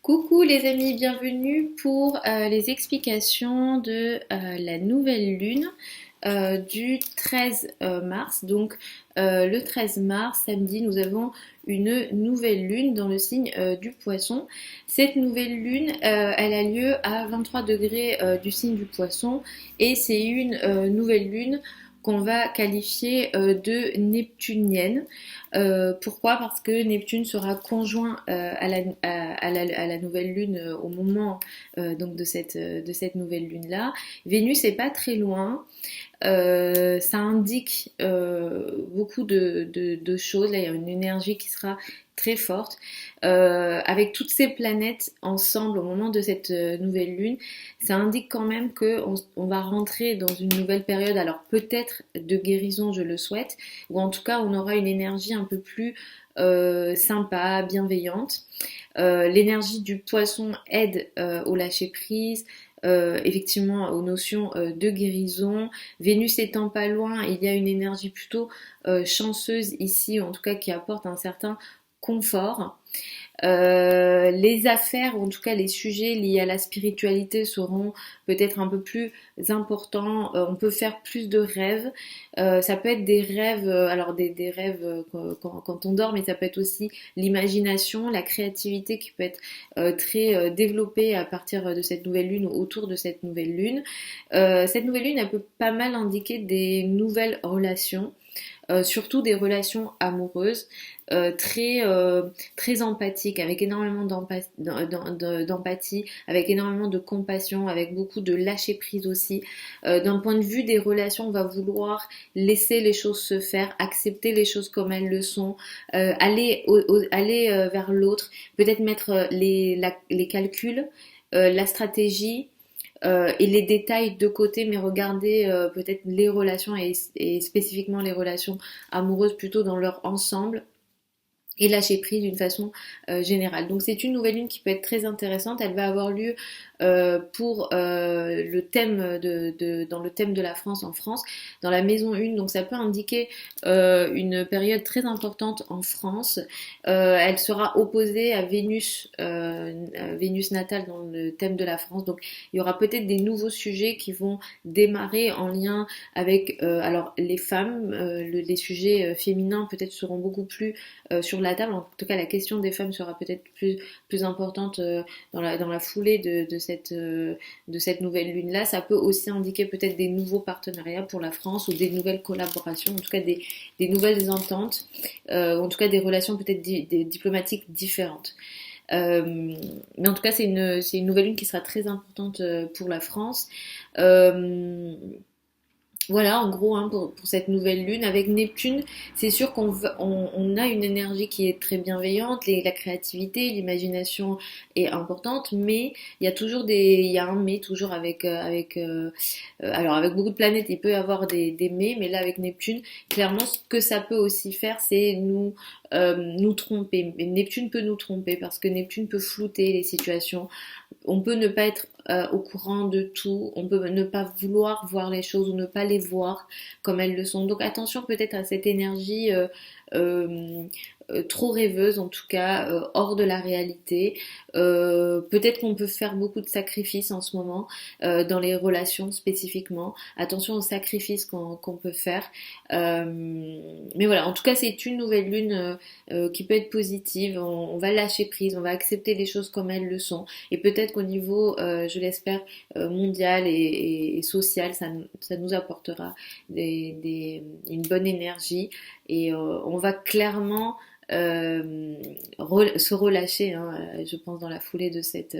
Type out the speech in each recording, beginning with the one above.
Coucou les amis, bienvenue pour les explications de la nouvelle lune du 13 mars. Donc le 13 mars, samedi, nous avons une nouvelle lune dans le signe du Poisson. Cette nouvelle lune, elle a lieu à 23 degrés du signe du Poisson et c'est une nouvelle lune qu'on va qualifier de neptunienne. Pourquoi? Parce que Neptune sera conjoint à la nouvelle lune au moment donc de cette nouvelle lune-là. Vénus est pas très loin. Ça indique beaucoup de choses. Là, il y a une énergie qui sera très forte. Avec toutes ces planètes ensemble au moment de cette nouvelle lune, ça indique quand même on va rentrer dans une nouvelle période. Alors peut-être de guérison, je le souhaite, ou en tout cas on aura une énergie un peu plus sympa, bienveillante. L'énergie du poisson aide au lâcher prise, effectivement aux notions de guérison. Vénus étant pas loin, il y a une énergie plutôt chanceuse ici, en tout cas qui apporte un certain confort. Les affaires, ou en tout cas les sujets liés à la spiritualité seront peut-être un peu plus importants. On peut faire plus de rêves. Ça peut être des rêves, alors des rêves quand on dort, mais ça peut être aussi l'imagination, la créativité qui peut être très développée à partir de cette nouvelle lune ou autour de cette nouvelle lune. Cette nouvelle lune, elle peut pas mal indiquer des nouvelles relations. Surtout des relations amoureuses très empathiques, avec énormément d'empathie, avec énormément de compassion, avec beaucoup de lâcher prise aussi. D'un point de vue des relations, on va vouloir laisser les choses se faire, accepter les choses comme elles le sont, aller vers l'autre, peut-être mettre les calculs, la stratégie et les détails de côté, mais regarder peut-être les relations et spécifiquement les relations amoureuses plutôt dans leur ensemble et lâcher prise d'une façon générale. Donc c'est une nouvelle lune qui peut être très intéressante. Elle va avoir lieu pour le thème dans le thème de la France en France, dans la maison 1. Donc ça peut indiquer une période très importante en France. Elle sera opposée à Vénus natale dans le thème de la France. Donc il y aura peut-être des nouveaux sujets qui vont démarrer en lien avec alors les femmes, les sujets féminins peut-être seront beaucoup plus sur la table. En tout cas, la question des femmes sera peut-être plus importante dans la foulée de cette nouvelle lune-là. Ça peut aussi indiquer peut-être des nouveaux partenariats pour la France ou des nouvelles collaborations, en tout cas des nouvelles ententes, en tout cas des relations peut-être des diplomatiques différentes. Mais en tout cas, c'est une nouvelle lune qui sera très importante pour la France. Voilà, en gros, hein, pour cette nouvelle lune. Avec Neptune, c'est sûr on a une énergie qui est très bienveillante, la créativité, l'imagination est importante, mais il y a un mais toujours alors avec beaucoup de planètes, il peut y avoir des mais là avec Neptune, clairement, ce que ça peut aussi faire, c'est nous tromper. Mais Neptune peut nous tromper parce que Neptune peut flouter les situations. On peut ne pas être au courant de tout, on peut ne pas vouloir voir les choses ou ne pas les voir comme elles le sont. Donc attention peut-être à cette énergie euh, trop rêveuse, en tout cas hors de la réalité. Peut-être qu'on peut faire beaucoup de sacrifices en ce moment dans les relations spécifiquement. Attention aux sacrifices qu'on peut faire. Mais voilà, en tout cas c'est une nouvelle lune qui peut être positive. On va lâcher prise, on va accepter les choses comme elles le sont. Et peut-être qu'au niveau, je l'espère, mondial et social, ça nous apportera une bonne énergie et on va clairement se relâcher, hein, je pense, dans la foulée de cette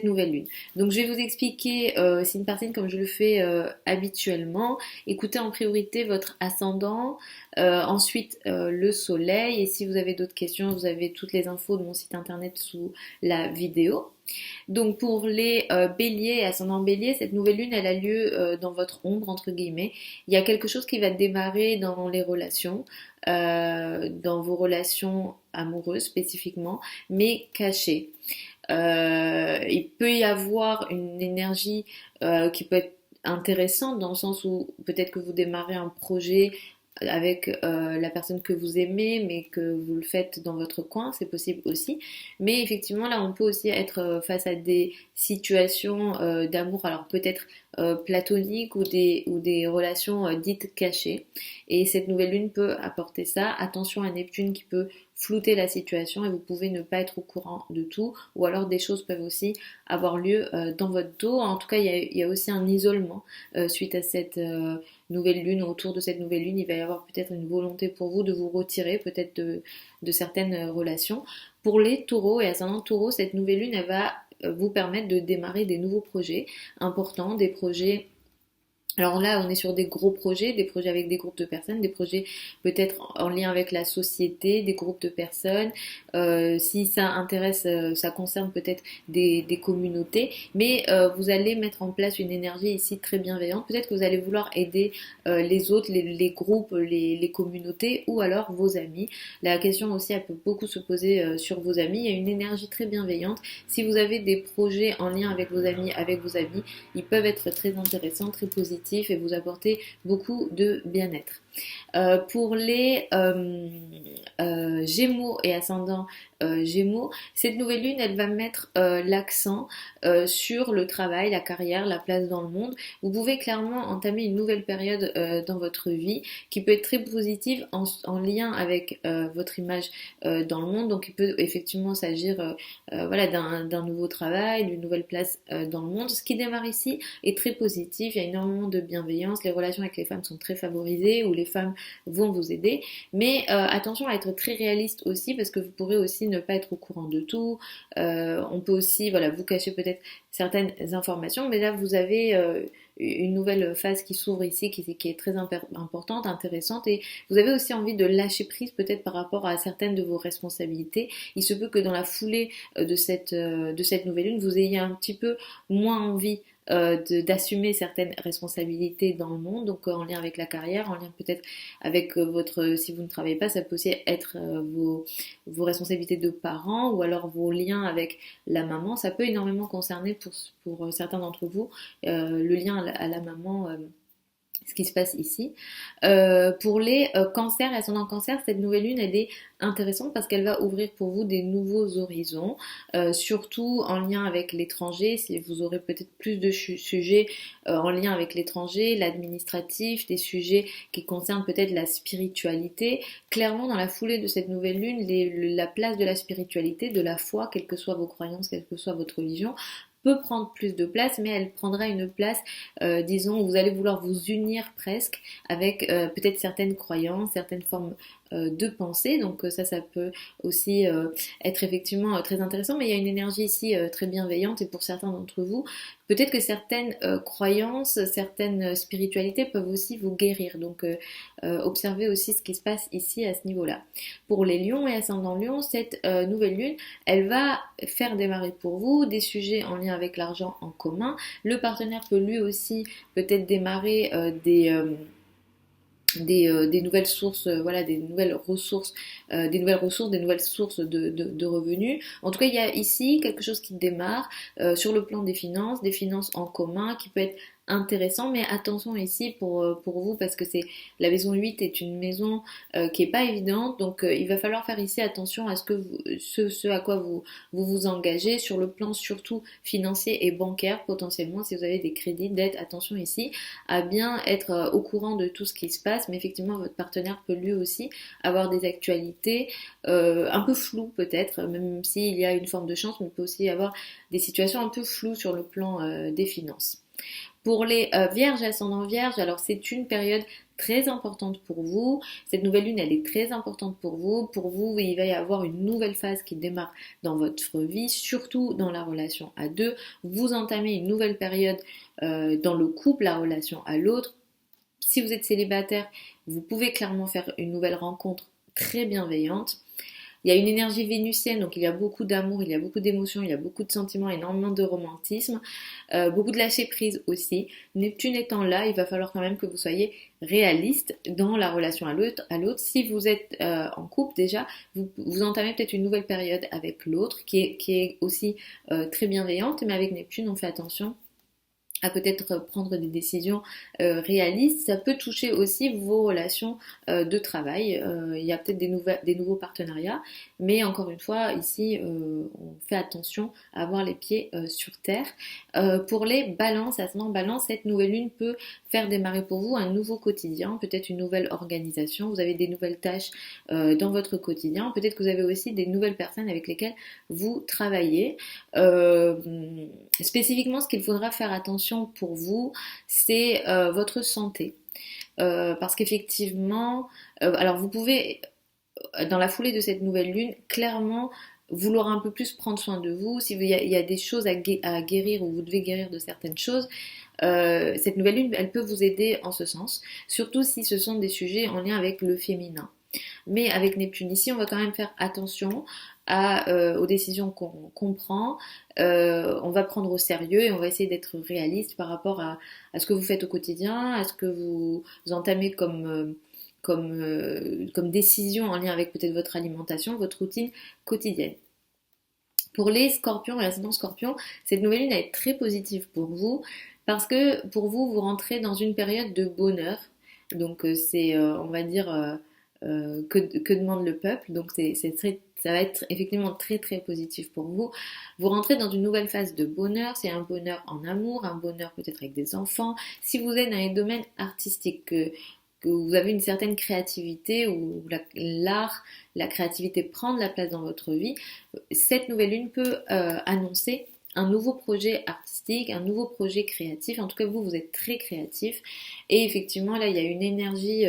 nouvelle lune. Donc je vais vous expliquer signe par signe comme je le fais habituellement. Écoutez en priorité votre ascendant, ensuite le soleil, et si vous avez d'autres questions, vous avez toutes les infos de mon site internet sous la vidéo. Donc pour les béliers et ascendant bélier, cette nouvelle lune, elle a lieu dans votre ombre, entre guillemets. Il y a quelque chose qui va démarrer dans les relations, dans vos relations amoureuses spécifiquement, mais caché. Il peut y avoir une énergie qui peut être intéressante dans le sens où peut-être que vous démarrez un projet avec la personne que vous aimez, mais que vous le faites dans votre coin, c'est possible aussi. Mais effectivement, là, on peut aussi être face à des situations d'amour, alors peut-être platoniques ou des relations dites cachées. Et cette nouvelle lune peut apporter ça. Attention à Neptune qui peut flouter la situation et vous pouvez ne pas être au courant de tout, ou alors des choses peuvent aussi avoir lieu dans votre dos. En tout cas, il y a aussi un isolement suite à cette nouvelle lune. Autour de cette nouvelle lune, il va y avoir peut-être une volonté pour vous de vous retirer peut-être de certaines relations. Pour les taureaux et ascendant taureau, cette nouvelle lune, elle va vous permettre de démarrer des nouveaux projets importants, des projets. Alors là, on est sur des gros projets, des projets avec des groupes de personnes, des projets peut-être en lien avec la société, des groupes de personnes. Si ça intéresse, ça concerne peut-être des communautés, mais vous allez mettre en place une énergie ici très bienveillante. Peut-être que vous allez vouloir aider les autres, les groupes, les communautés ou alors vos amis. La question aussi, elle peut beaucoup se poser sur vos amis. Il y a une énergie très bienveillante. Si vous avez des projets en lien avec vos amis, ils peuvent être très intéressants, très positifs et vous apporter beaucoup de bien-être. Pour les Gémeaux et ascendant Gémeaux, cette nouvelle lune, elle va mettre l'accent sur le travail, la carrière, la place dans le monde. Vous pouvez clairement entamer une nouvelle période dans votre vie qui peut être très positive en lien avec votre image dans le monde. Donc il peut effectivement s'agir voilà, d'un nouveau travail, d'une nouvelle place dans le monde. Ce qui démarre ici est très positif, il y a énormément de bienveillance, les relations avec les femmes sont très favorisées ou les femmes vont vous aider, mais attention à être très réaliste aussi parce que vous pourrez aussi ne pas être au courant de tout, on peut aussi voilà, vous cacher peut-être certaines informations, mais là vous avez une nouvelle phase qui s'ouvre ici qui est très importante, intéressante, et vous avez aussi envie de lâcher prise peut-être par rapport à certaines de vos responsabilités. Il se peut que dans la foulée de cette nouvelle lune, vous ayez un petit peu moins envie d'assumer certaines responsabilités dans le monde, donc en lien avec la carrière, en lien peut-être avec si vous ne travaillez pas, ça peut aussi être vos responsabilités de parents ou alors vos liens avec la maman. Ça peut énormément concerner pour certains d'entre vous le lien à la maman. Ce qui se passe ici. Pour les cancers et ascendant cancer, cette nouvelle lune, elle est intéressante parce qu'elle va ouvrir pour vous des nouveaux horizons, surtout en lien avec l'étranger. Si vous aurez peut-être plus de sujets en lien avec l'étranger, l'administratif, des sujets qui concernent peut-être la spiritualité. Clairement, dans la foulée de cette nouvelle lune, la place de la spiritualité, de la foi, quelles que soient vos croyances, quelle que soit votre religion, peut prendre plus de place, mais elle prendra une place, disons, où vous allez vouloir vous unir presque avec peut-être certaines croyances, certaines formes de pensée. Donc ça peut aussi être effectivement très intéressant, mais il y a une énergie ici très bienveillante et pour certains d'entre vous, peut-être que certaines croyances, certaines spiritualités peuvent aussi vous guérir. Donc observez aussi ce qui se passe ici à ce niveau-là. Pour les lions et ascendant lion, cette nouvelle lune, elle va faire démarrer pour vous des sujets en lien avec l'argent en commun. Le partenaire peut lui aussi peut-être démarrer des nouvelles sources, voilà, des nouvelles ressources, des nouvelles sources de revenus. En tout cas, il y a ici quelque chose qui démarre sur le plan des finances en commun, qui peut être intéressant, mais attention ici pour vous parce que la maison 8 est une maison qui est pas évidente, donc il va falloir faire ici attention à ce à quoi vous engagez sur le plan surtout financier et bancaire potentiellement. Si vous avez des crédits, dettes, attention ici à bien être au courant de tout ce qui se passe, mais effectivement votre partenaire peut lui aussi avoir des actualités un peu floues peut-être, même s'il y a une forme de chance, mais il peut aussi y avoir des situations un peu floues sur le plan des finances. Pour les vierges ascendant vierge, alors c'est une période très importante pour vous. Cette nouvelle lune, elle est très importante pour vous. Pour vous, il va y avoir une nouvelle phase qui démarre dans votre vie, surtout dans la relation à deux. Vous entamez une nouvelle période dans le couple, la relation à l'autre. Si vous êtes célibataire, vous pouvez clairement faire une nouvelle rencontre très bienveillante. Il y a une énergie vénusienne, donc il y a beaucoup d'amour, il y a beaucoup d'émotions, il y a beaucoup de sentiments, énormément de romantisme, beaucoup de lâcher prise aussi. Neptune étant là, il va falloir quand même que vous soyez réaliste dans la relation à l'autre. Si vous êtes en couple déjà, vous entamez peut-être une nouvelle période avec l'autre qui est aussi très bienveillante, mais avec Neptune, on fait attention à peut-être prendre des décisions réalistes. Ça peut toucher aussi vos relations de travail. Il y a peut-être des nouveaux partenariats, mais encore une fois, ici, on fait attention à avoir les pieds sur terre. Pour les balances, ascendant balance, cette nouvelle lune peut faire démarrer pour vous un nouveau quotidien, peut-être une nouvelle organisation. Vous avez des nouvelles tâches dans votre quotidien. Peut-être que vous avez aussi des nouvelles personnes avec lesquelles vous travaillez. Euh, Spécifiquement, ce qu'il faudra faire attention pour vous, c'est votre santé. Parce qu'effectivement, alors vous pouvez, dans la foulée de cette nouvelle lune, clairement vouloir un peu plus prendre soin de vous. Si il y a des choses à guérir ou vous devez guérir de certaines choses, cette nouvelle lune, elle peut vous aider en ce sens. Surtout si ce sont des sujets en lien avec le féminin. Mais avec Neptune ici, on va quand même faire attention aux décisions qu'on prend. On va prendre au sérieux et on va essayer d'être réaliste par rapport à ce que vous faites au quotidien, à ce que vous entamez comme décision en lien avec peut-être votre alimentation, votre routine quotidienne. Pour les scorpions et l'ascendant scorpion, cette nouvelle lune est très positive pour vous parce que pour vous, vous rentrez dans une période de bonheur. Donc c'est, on va dire, que demande le peuple. Donc ça va être effectivement très très positif pour vous. Vous rentrez dans une nouvelle phase de bonheur. C'est un bonheur en amour, un bonheur peut-être avec des enfants. Si vous êtes dans les domaines artistiques, que vous avez une certaine créativité où l'art, la créativité prend de la place dans votre vie, cette nouvelle lune peut annoncer un nouveau projet artistique, un nouveau projet créatif. En tout cas, vous êtes très créatif. Et effectivement, là, il y a une énergie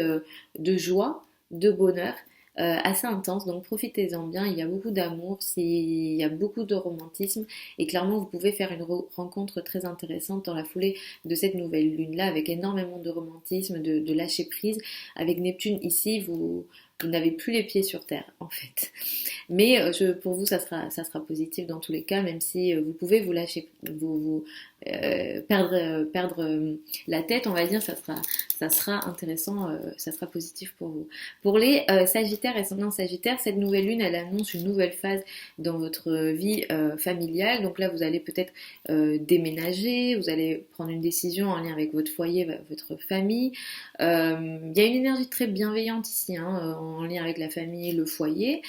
de joie, de bonheur assez intense. Donc, profitez-en bien. Il y a beaucoup d'amour, il y a beaucoup de romantisme. Et clairement, vous pouvez faire une rencontre très intéressante dans la foulée de cette nouvelle lune-là, avec énormément de romantisme, de lâcher prise. Avec Neptune ici, vous n'avez plus les pieds sur terre, en fait. Mais pour vous, ça sera positif dans tous les cas, même si vous pouvez vous lâcher, perdre la tête, on va dire, ça sera intéressant, ça sera positif pour vous. Pour les Sagittaires et ascendant Sagittaire, cette nouvelle lune, elle annonce une nouvelle phase dans votre vie familiale. Donc là, vous allez peut-être déménager, vous allez prendre une décision en lien avec votre foyer, votre famille. Il y a une énergie très bienveillante ici, hein, en lien avec la famille et le foyer.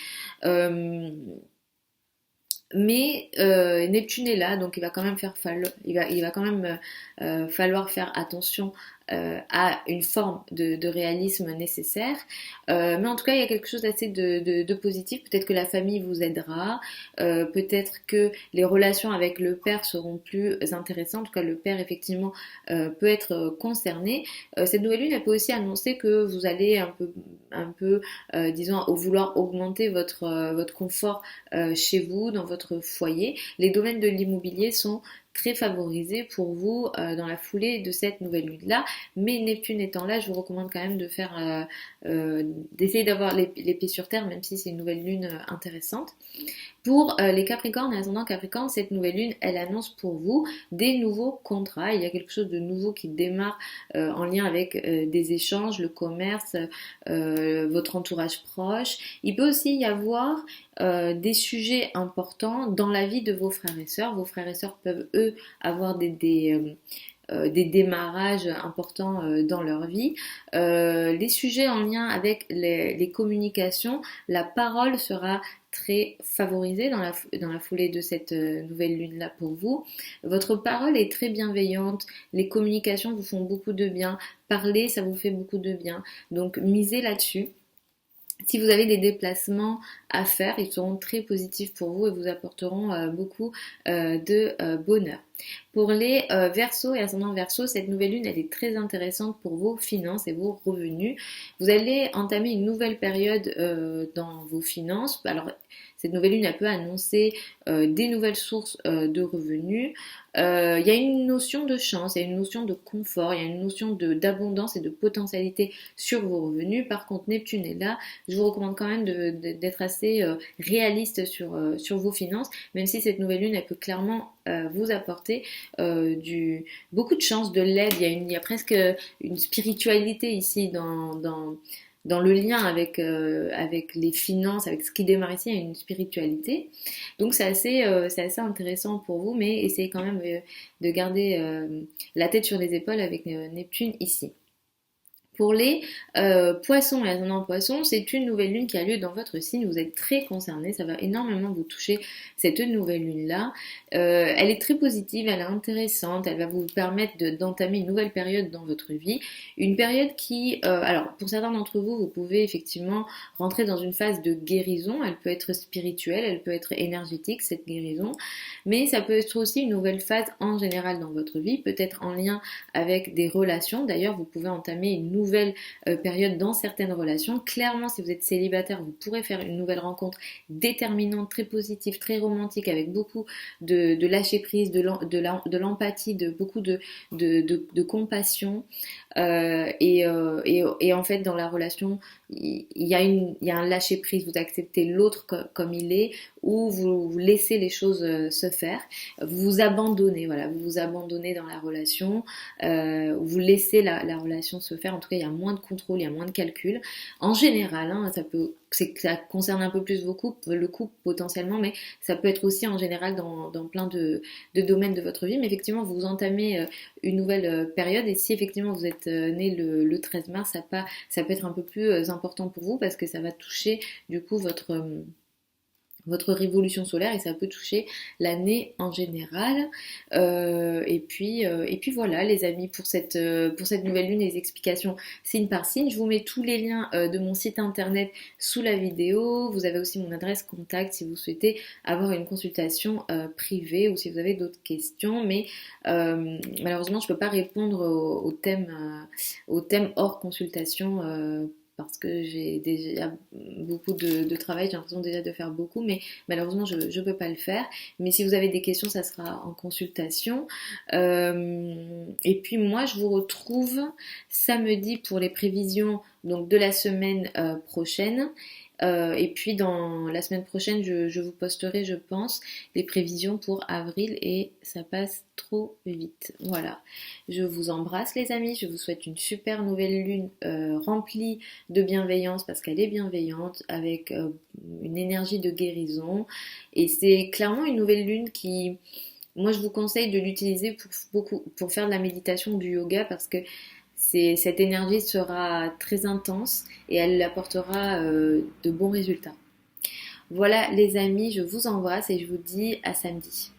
Mais Neptune est là, donc il va quand même il va quand même falloir faire attention à une forme de réalisme nécessaire. Mais en tout cas, il y a quelque chose d'assez de positif. Peut-être que la famille vous aidera, peut-être que les relations avec le père seront plus intéressantes. En tout cas, le père, effectivement, peut être concerné. Cette nouvelle lune, elle peut aussi annoncer que vous allez disons, vouloir augmenter votre confort chez vous, dans votre foyer. Les domaines de l'immobilier sont très favorisés pour vous dans la foulée de cette nouvelle lune-là. Mais Neptune étant là, je vous recommande quand même d'essayer d'avoir les pieds sur terre, même si c'est une nouvelle lune intéressante. Pour les Capricornes et ascendant Capricorne, cette nouvelle lune, elle annonce pour vous des nouveaux contrats. Il y a quelque chose de nouveau qui démarre en lien avec des échanges, le commerce, votre entourage proche. Il peut aussi y avoir des sujets importants dans la vie de vos frères et sœurs. Vos frères et sœurs peuvent, eux, avoir des démarrages importants dans leur vie. Les sujets en lien avec les communications, la parole sera très favorisée dans la foulée de cette nouvelle lune-là pour vous. Votre parole est très bienveillante, les communications vous font beaucoup de bien, parler ça vous fait beaucoup de bien, donc misez là-dessus. Si vous avez des déplacements à faire, ils seront très positifs pour vous et vous apporteront beaucoup de bonheur. Pour les Verseaux et ascendant Verseau, cette nouvelle lune, elle est très intéressante pour vos finances et vos revenus. Vous allez entamer une nouvelle période dans vos finances. Alors, cette nouvelle lune, elle peut annoncer des nouvelles sources de revenus. Il y a une notion de chance, il y a une notion de confort, il y a une notion d'abondance et de potentialité sur vos revenus. Par contre, Neptune est là. Je vous recommande quand même d'être assez réaliste sur vos finances, même si cette nouvelle lune, elle peut clairement vous apporter beaucoup de chance, de l'aide. Il y a presque une spiritualité ici dans le lien avec les finances, avec ce qui démarre ici, il y a une spiritualité. Donc c'est assez intéressant pour vous, mais essayez quand même de garder la tête sur les épaules avec Neptune ici. Pour les poissons et ascendants poissons, c'est une nouvelle lune qui a lieu dans votre signe. Vous êtes très concernés, ça va énormément vous toucher cette nouvelle lune-là. Elle est très positive, elle est intéressante, elle va vous permettre d'entamer une nouvelle période dans votre vie. Une période qui, alors pour certains d'entre vous, vous pouvez effectivement rentrer dans une phase de guérison. Elle peut être spirituelle, elle peut être énergétique, cette guérison. Mais ça peut être aussi une nouvelle phase en général dans votre vie, peut-être en lien avec des relations. D'ailleurs, vous pouvez entamer une nouvelle période dans certaines relations. Clairement, si vous êtes célibataire, vous pourrez faire une nouvelle rencontre déterminante, très positive, très romantique, avec beaucoup de lâcher prise, de l'empathie, de beaucoup de compassion. Et en fait, dans la relation, il y a un lâcher prise. Vous acceptez l'autre comme il est, ou vous laissez les choses se faire. Vous vous abandonnez, voilà, vous vous abandonnez dans la relation, vous laissez la relation se faire. En tout cas, il y a moins de contrôle, il y a moins de calcul. En général, hein, ça concerne un peu plus le couple potentiellement, mais ça peut être aussi en général dans plein de domaines de votre vie. Mais effectivement, vous entamez une nouvelle période, et si effectivement vous êtes né le 13 mars, ça peut être un peu plus important pour vous, parce que ça va toucher du coup votre révolution solaire, et ça peut toucher l'année en général. Et puis voilà les amis, pour cette nouvelle lune, les explications signe par signe. Je vous mets tous les liens de mon site internet sous la vidéo. Vous avez aussi mon adresse contact si vous souhaitez avoir une consultation privée, ou si vous avez d'autres questions. Mais malheureusement je ne peux pas répondre au thème hors consultation, parce que j'ai déjà beaucoup de travail, j'ai l'impression déjà de faire beaucoup, mais malheureusement je ne peux pas le faire. Mais si vous avez des questions, ça sera en consultation. Et puis moi je vous retrouve samedi pour les prévisions donc de la semaine prochaine. Et puis dans la semaine prochaine, je vous posterai, je pense, les prévisions pour avril, et ça passe trop vite. Voilà. Je vous embrasse les amis, je vous souhaite une super nouvelle lune remplie de bienveillance, parce qu'elle est bienveillante, avec une énergie de guérison. Et c'est clairement une nouvelle lune qui, moi je vous conseille de l'utiliser pour faire de la méditation, du yoga, parce que cette énergie sera très intense et elle apportera de bons résultats. Voilà les amis, je vous embrasse et je vous dis à samedi.